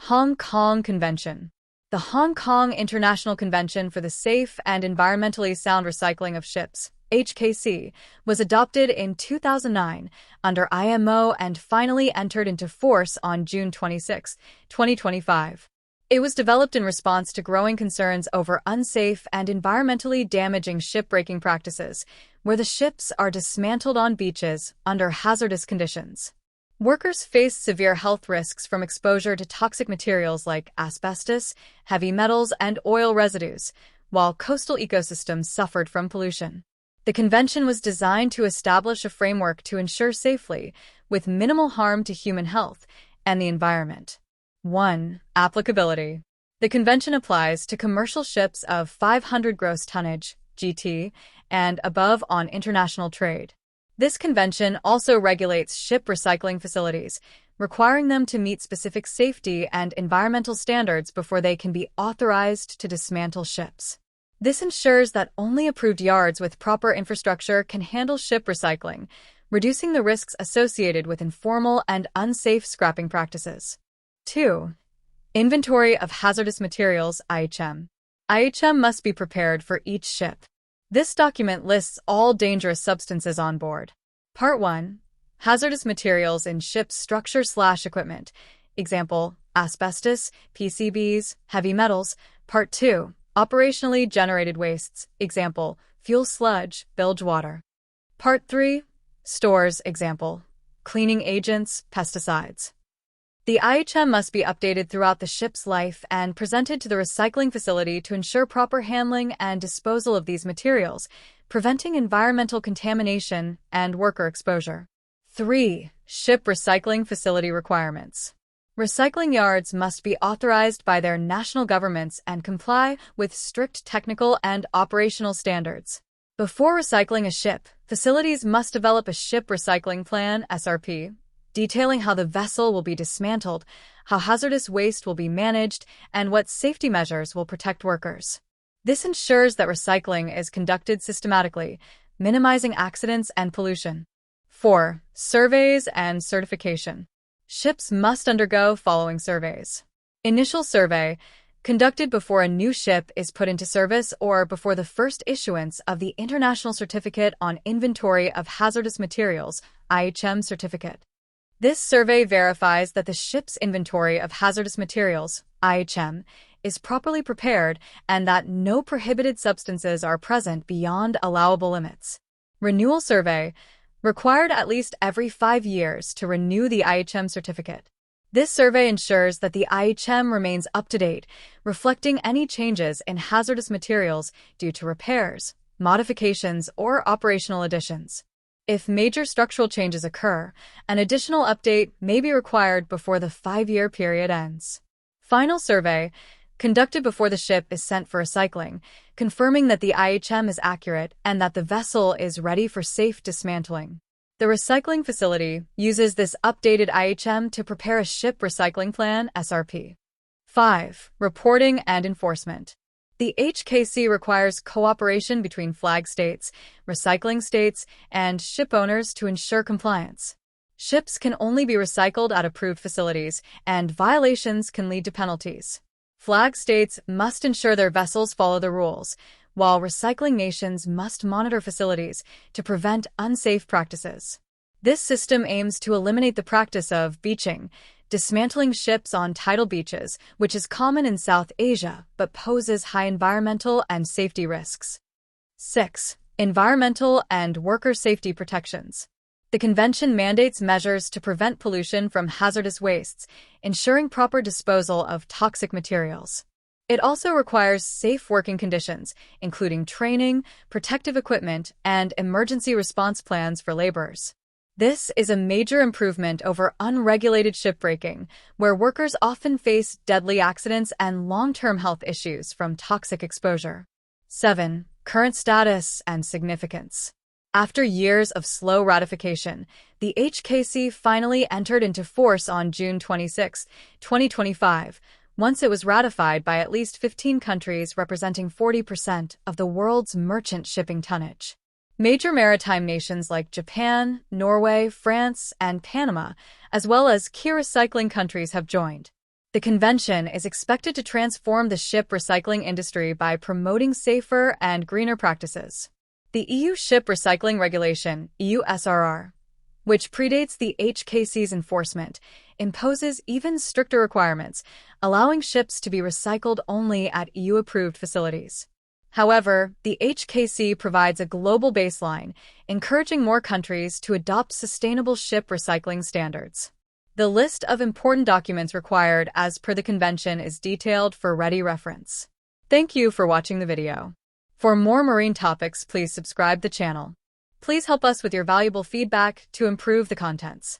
Hong Kong Convention. The Hong Kong International Convention for the Safe and Environmentally Sound Recycling of Ships, HKC, was adopted in 2009 under IMO and finally entered into force on June 26, 2025. It was developed in response to growing concerns over unsafe and environmentally damaging shipbreaking practices, where the ships are dismantled on beaches under hazardous conditions. Workers face severe health risks from exposure to toxic materials like asbestos, heavy metals, and oil residues, while coastal ecosystems suffered from pollution. The convention was designed to establish a framework to ensure safely, with minimal harm to human health and the environment. 1. Applicability. The convention applies to commercial ships of 500 gross tonnage (GT) and above on international trade. This convention also regulates ship recycling facilities, requiring them to meet specific safety and environmental standards before they can be authorized to dismantle ships. This ensures that only approved yards with proper infrastructure can handle ship recycling, reducing the risks associated with informal and unsafe scrapping practices. 2. Inventory of hazardous materials (IHM). IHM must be prepared for each ship. This document lists all dangerous substances on board. Part 1. Hazardous materials in ship's structure/equipment. Example, asbestos, PCBs, heavy metals. Part 2. Operationally generated wastes. Example, fuel sludge, bilge water. Part 3. Stores. Example, cleaning agents, pesticides. The IHM must be updated throughout the ship's life and presented to the recycling facility to ensure proper handling and disposal of these materials, preventing environmental contamination and worker exposure. 3. Ship recycling facility requirements. Recycling yards must be authorized by their national governments and comply with strict technical and operational standards. Before recycling a ship, facilities must develop a ship recycling plan (SRP), detailing how the vessel will be dismantled, how hazardous waste will be managed, and what safety measures will protect workers. This ensures that recycling is conducted systematically, minimizing accidents and pollution. 4. Surveys and certification. Ships must undergo following surveys. Initial survey, conducted before a new ship is put into service or before the first issuance of the International Certificate on Inventory of Hazardous Materials, IHM certificate. This survey verifies that the ship's inventory of hazardous materials, IHM, is properly prepared and that no prohibited substances are present beyond allowable limits. Renewal survey, required at least every 5 years to renew the IHM certificate. This survey ensures that the IHM remains up to date, reflecting any changes in hazardous materials due to repairs, modifications, or operational additions. If major structural changes occur, an additional update may be required before the 5-year period ends. Final survey, conducted before the ship is sent for recycling, confirming that the IHM is accurate and that the vessel is ready for safe dismantling. The recycling facility uses this updated IHM to prepare a ship recycling plan (SRP). 5. Reporting and enforcement. The HKC requires cooperation between flag states, recycling states, and ship owners to ensure compliance. Ships can only be recycled at approved facilities, and violations can lead to penalties. Flag states must ensure their vessels follow the rules, while recycling nations must monitor facilities to prevent unsafe practices. This system aims to eliminate the practice of beaching, dismantling ships on tidal beaches, which is common in South Asia but poses high environmental and safety risks. 6. Environmental and worker safety protections. The convention mandates measures to prevent pollution from hazardous wastes, ensuring proper disposal of toxic materials. It also requires safe working conditions, including training, protective equipment, and emergency response plans for laborers. This is a major improvement over unregulated shipbreaking, where workers often face deadly accidents and long-term health issues from toxic exposure. 7. Current status and significance. After years of slow ratification, the HKC finally entered into force on June 26, 2025, once it was ratified by at least 15 countries representing 40% of the world's merchant shipping tonnage. Major maritime nations like Japan, Norway, France, and Panama, as well as key recycling countries, have joined. The convention is expected to transform the ship recycling industry by promoting safer and greener practices. The EU Ship Recycling Regulation, EU SRR, which predates the HKC's enforcement, imposes even stricter requirements, allowing ships to be recycled only at EU-approved facilities. However, the HKC provides a global baseline, encouraging more countries to adopt sustainable ship recycling standards. The list of important documents required as per the convention is detailed for ready reference. Thank you for watching the video. For more marine topics, please subscribe the channel. Please help us with your valuable feedback to improve the contents.